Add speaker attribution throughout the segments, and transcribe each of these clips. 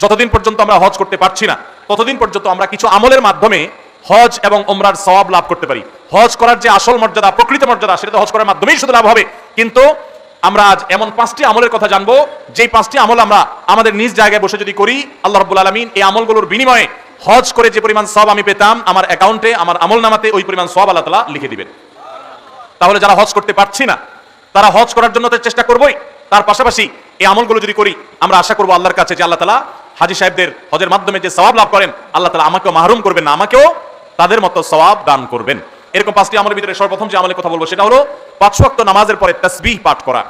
Speaker 1: যতদিন পর্যন্ত আমরা হজ করতে পারছি না ততদিন পর্যন্ত আমরা কিছু আমলের মাধ্যমে হজ এবং ওমরার সওয়াব লাভ করতে পারি। হজ করার যে আসল মর্যাদা, প্রকৃত মর্যাদা, সেটা তো হজ করার মাধ্যমেই শুধু লাভ হবে। কিন্তু আমরা আজ এমন 5টি আমলের কথা জানবো, যেই 5টি আমল আমরা আমাদের নিজ জায়গায় বসে যদি করি, আল্লাহ রাব্বুল আলামিন এই আমলগুলোর বিনিময়ে হজ করে যে পরিমাণ সওয়াব আমি পেতাম, আমার অ্যাকাউন্টে, আমার আমলনামাতে ওই পরিমাণ সওয়াব আল্লাহ তাআলা লিখে দিবেন। তাহলে যারা হজ করতে পারছি না তারা হজ করার জন্য তো চেষ্টা করবই, তার পাশাপাশি এই আমলগুলো যদি করি, আমরা আশা করবো আল্লাহর কাছে যে আল্লাহ তাআলা হাজী সাহেবদের হজের মাধ্যমে যে সওয়াব লাভ করেন, আল্লাহ তাআলা আমাকেও মাহরুম করবেন না, আমাকেও তাদের মতো সওয়াব দান করবেন। এরকম 5টি আমলের ভিতরে সর্বপ্রথম যে আমলের কথা বলবো সেটা হলো 5 ওয়াক্ত নামাজের পরে তাসবিহ পাঠ করা।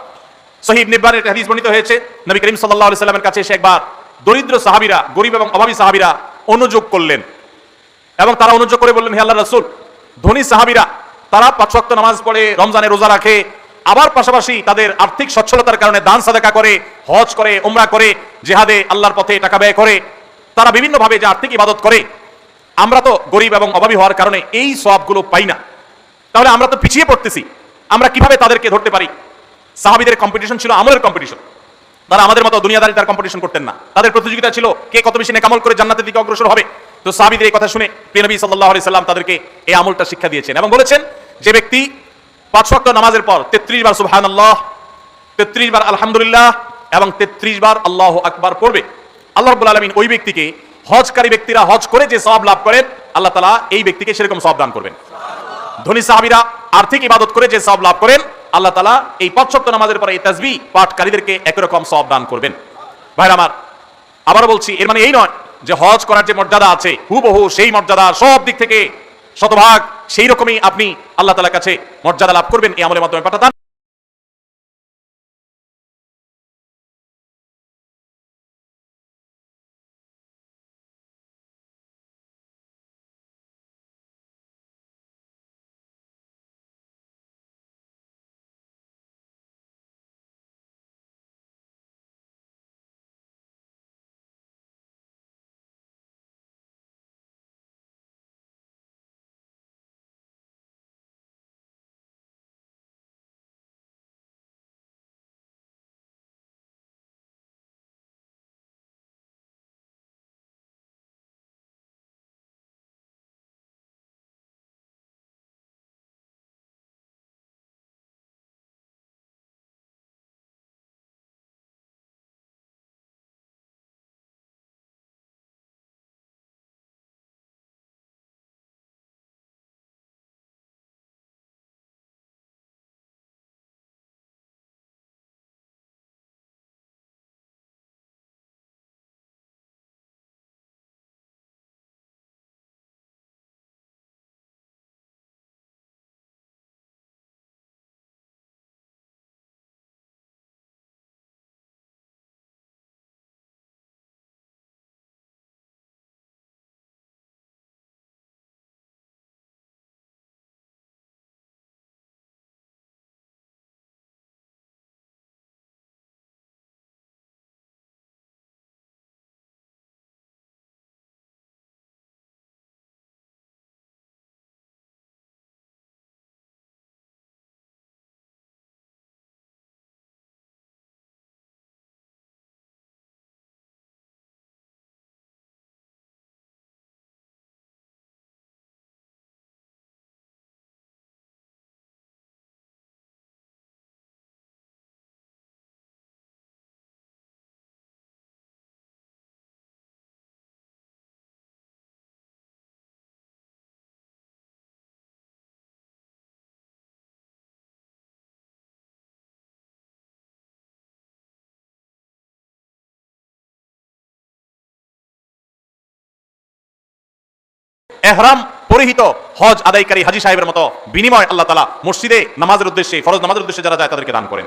Speaker 1: সহিহ ইবনে হিব্বানের একটা হাদিস বর্ণিত হয়েছে, নবী করিম সাল্লাল্লাহু আলাইহি সাল্লামের কাছে এসে একবার দরিদ্র সাহাবীরা, গরীব এবং অভাবী সাহাবীরা অনুযোগ করলেন এবং তারা অনুযোগ করে বললেন, হে আল্লাহর রাসূল, ধনী সাহাবীরা তারা 5 ওয়াক্ত নামাজ পড়ে, রমজানে রোজা রাখে, আবার পাশাপাশি তাদের আর্থিক সচ্ছলতার কারণে দান সাদাকা করে, হজ করে, উমরা করে, জিহাদে আল্লাহর পথে টাকা ব্যয় করে, তারা বিভিন্নভাবে যে আর্থিক ইবাদত করে, আমরা তো গরীব এবং অভাবী হওয়ার কারণে এই সওয়াবগুলো পাই না, তাহলে আমরা তো পিছিয়ে পড়তেছি, আমরা কিভাবে তাদেরকে ধরতে পারি? সাহাবীদের কম্পিটিশন ছিল আমলের কম্পিটিশন, তারা আমাদের মতো দুনিয়াদারিতার কম্পিটিশন করতেন না, তাদের প্রতিযোগিতা ছিল কে কত বেশি নেক আমল করে জান্নাতের দিকে অগ্রসর হবে। তো সাহাবীদের এই কথা শুনে প্রিয় নবী সাল্লাল্লাহু আলাইহি সাল্লাম তাদেরকে এই আমলটা শিক্ষা দিয়েছেন এবং বলেছেন, যে ব্যক্তি 5 ওয়াক্ত নামাজের পর 33 বার সুবহানাল্লাহ, 33 বার আলহামদুলিল্লাহ এবং 33 বার আল্লাহু আকবার পড়বে, আল্লাহ রাব্বুল আলামিন ওই ব্যক্তিকে, হজকারী ব্যক্তিরা হজ করে যে সওয়াব লাভ করেন, আল্লাহ তাআলা এই ব্যক্তিকে সেরকম সওয়াব দান করবেন। ধনী সাহাবীরা আর্থিক ইবাদত করে যে সওয়াব লাভ করেন, আল্লাহ তাআলা এই 5 ওয়াক্ত নামাজের পরে এই তাসবিহ পাঠকারীদেরকে একই রকম সওয়াব দান করবেন। ভাইরা আমার, আবারও বলছি, এর মানে এই নয় যে হজ করার যে মর্যাদা আছে হুবহু সেই মর্যাদা সব দিক থেকে শতভাগ সেই রকমই আপনি আল্লাহ তাআলার কাছে মর্যাদা লাভ করবেন এই আমলের মাধ্যমে পাঠাতাম। ইহরাম পরিহিত হজ আদায়কারী হাজী সাহেবের মতো বিনিময় আল্লাহ তাআলা মসজিদে নামাজের উদ্দেশ্যে, ফরজ নামাজের উদ্দেশ্যে যারা যায় তাদেরকে দান করেন।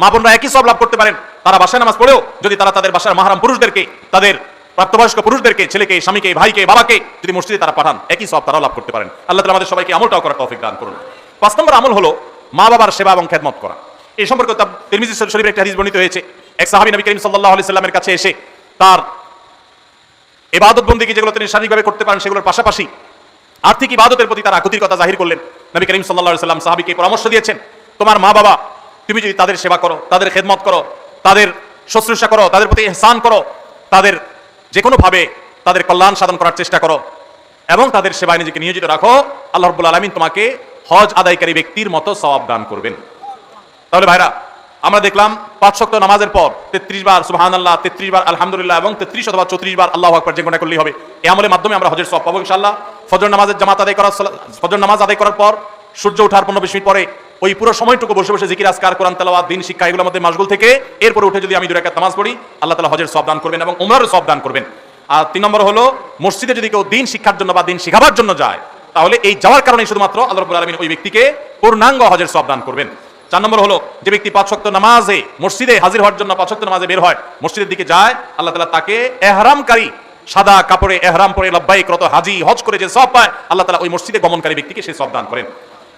Speaker 1: মা বোনরা একই সওয়াব লাভ করতে পারেন, তারা বাসায় নামাজ পড়েও যদি তারা তাদের বাসার মাহরাম পুরুষদেরকে, তাদের প্রাপ্তবয়স্ক পুরুষদেরকে, ছেলেকে, স্বামীকে, ভাইকে, বাবাকে যদি মসজিদে তারা পাঠান, একই সওয়াব তারাও লাভ করতে পারেন। আল্লাহ তাআলা আমাদের সবাইকে আমলটাও করার তৌফিক দান করুন। 5 নম্বর আমল হলো মা বাবার সেবা এবং খেদমত করা। এই সম্পর্কে তিরমিজি শরীফের একটা হাদিস বর্ণিত হয়েছে, এক সাহাবী নবী করিম সাল্লাল্লাহু আলাইহি সাল্লামের কাছে এসে তার ইবাদত বন্দেগী যেগুলো তিনি শারীরিকভাবে করতে পারেন সেগুলোর পাশাপাশি আর্থিক ইবাদতের প্রতি তার আকুতির কথা জাহির করলেন। নবী করিম সাল্লাল্লাহু আলাইহি সাল্লাম সাহাবীকে পরামর্শ দিয়েছেন, তোমার মা বাবা, তুমি যদি তাদের সেবা করো, তাদের খেদমত করো, তাদের শুশ্রূষা করো, তাদের প্রতি ইহসান করো, তাদের যে কোনোভাবে তাদের কল্যাণ সাধন করার চেষ্টা করো এবং তাদের সেবায় নিজেকে নিয়োজিত রাখো, আল্লাহ রাব্বুল আলামিন তোমাকে হজ আদায়কারী ব্যক্তির মতো সওয়াব দান করবেন। তাহলে ভাইরা, আমরা দেখলাম 5 ওয়াক্ত নামাজের পর 33 বার সুবহানাল্লাহ, 33 বার আলহামদুলিল্লাহ এবং 33 অথবা 34 বার আল্লাহু আকবার যে কোনটা করলেই হবে। এই আমলের মাধ্যমে আমরা হজের সওয়াব পাবো ইনশাআল্লাহ। ফজর নামাজের জামাত আদায় করার ফজর নামাজ আদায় করার পর সূর্য ওঠার 15-20 মিনিট পরে ওই পুরো সময়টুকু বসে বসে জিকির আজকার, কোরআন তেলাওয়াত, দ্বীন শিক্ষা এগুলোর মধ্যে মাশগুল থেকে এরপরে উঠে যদি আমি 2 রাকাত নামাজ পড়ি, আল্লাহ তাআলা হজের সওয়াব দান করবেন এবং উমরার সওয়াব দান করবেন। আর 3 নম্বর হলো মসজিদে যদি কেউ দ্বীন শিক্ষার জন্য বা দ্বীন শিখাবার জন্য যায়, তাহলে এই যাওয়ার কারণে শুধুমাত্র আল্লাহ রাব্বুল আলামিন ওই ব্যক্তিকে পূর্ণাঙ্গ হজের সওয়াব দান করবেন। 4 নম্বর হলো যে ব্যক্তি 5 ওয়াক্ত নামাজে মসজিদে হাজির হওয়ার জন্য 5 ওয়াক্ত নামাজে বের হয়, মসজিদের দিকে যায়, আল্লাহ তাআলা তাকে ইহরামকারী সাদা কাপড়ে ইহরাম পরে লব্বাইক রত হাজী হজ করে যে সওয়াব পায়, আল্লাহ তাআলা ওই মসজিদে গমনকারী ব্যক্তিকে সেই সওয়াব দান করেন।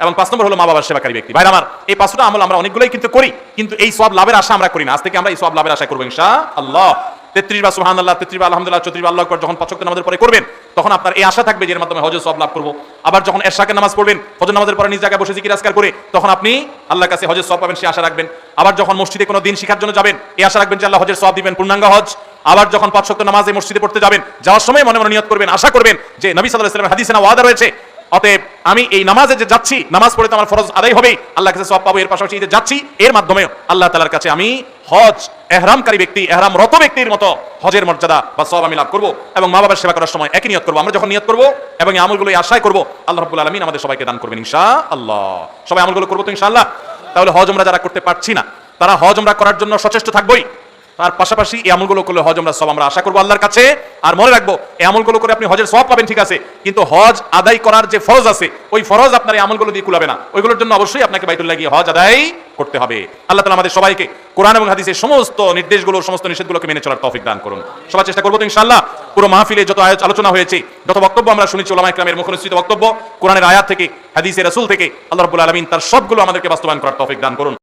Speaker 1: এবং 5 নম্বর হলো মা বাবার সেবাকারী ব্যক্তি। ভাইরা আমার, এই 5টা আমল আমরা অনেকগুলোই কিন্তু করি, কিন্তু এই সওয়াব লাভের আশা আমরা করি না। আজ থেকে আমরা এই সওয়াব লাভের আশা করব ইনশাআল্লাহ। 33 বার সুবহানাল্লাহ, 33 বার আলহামদুলিল্লাহ, 34 বার আল্লাহু আকবার যখন 5 ওয়াক্ত নামাজের পরে করবেন, তখন আপনার এই আশা থাকবে যে এর মাধ্যমে হজের সওয়াব লাভ করব। আবার যখন এশাকের নামাজ পড়বেন, ফজর নামাজের পরে নিজ জায়গায় বসে জিকির আজকার করে, তখন আপনি আল্লাহর কাছে হজের সওয়াব পাবেন, সেই আশা রাখবেন। আবার যখন মসজিদে কোনো দিন শিখার জন্য যাবেন, এই আশা রাখবেন যে আল্লাহ হজের সওয়াব দিবেন, পূর্ণাঙ্গ হজ। আবার যখন 5 ওয়াক্ত নামাজে মসজিদে পড়তে যাবেন, যাওয়ার সময় মনে মনে নিয়ত করবেন, আশা করবেন যে নবী সাল্লাল্লাহু আলাইহি ওয়াসাল্লামের হাদিসে না ওয়াদা রয়েছে, অতএব আমি এই নামাজে যে যাচ্ছি, নামাজ পড়ে তো আমার ফরজ আদায় হবে, আল্লাহর কাছে সওয়াব পাবো, এর পাশাপাশি যে যাচ্ছি এর মাধ্যমে আল্লাহ তাআলার কাছে আমি হজ ইহরামকারী ব্যক্তি, ইহরামরত ব্যক্তির মতো হজের মর্যাদা বা সওয়াব আমি লাভ করব। এবং মা বাবার সেবা করার সময় একই নিয়ত করব। আমরা যখন নিয়ত করব এবং এই আমলগুলো আশায় করব, আল্লাহ রাব্বুল আলামিন আমাদের সবাইকে দান করবেন ইনশাআল্লাহ। সবাই আমলগুলো করব তো ইনশাআল্লাহ। তাহলে হজ আমরা যারা করতে পারছি না, তারা হজ আমরা করার জন্য সচেষ্ট থাকবই। তার পাশাপাশি এই আমলগুলো করলে হজ আমরা সব আমরা আশা করবো আল্লাহর কাছে। আর মনে রাখবো, এই আমলগুলো করে আপনি হজের সওয়াব পাবেন ঠিক আছে, কিন্তু হজ আদায় করার যে ফরজ আছে, ওই ফরজ আপনার এই আমলগুলো দিয়ে কুলাবে না। ওইগুলোর জন্য অবশ্যই আপনাকে বাইতুল্লাহ গিয়ে হজ আদায় করতে হবে। আল্লাহ তাআলা আমাদের সবাইকে কোরআন এবং হাদিসের সমস্ত নির্দেশগুলো, সমস্ত নিষেধগুলোকে মেনে চলার তৌফিক দান করুন। সবাই চেষ্টা করবো তো ইনশাআল্লাহ। পুরো মাহফিলে যত আলোচনা হয়েছে, যত বক্তব্য আমরা শুনেছি, উলামায়ে কেরামের মুখনিসৃত বক্তব্য, কোরআনের আয়াত থেকে, হাদিসে রাসূল থেকে, আল্লাহ রাব্বুল আলামিন তার সবগুলো আমাদেরকে বাস্তবায়ন করার তৌফিক দান করুন।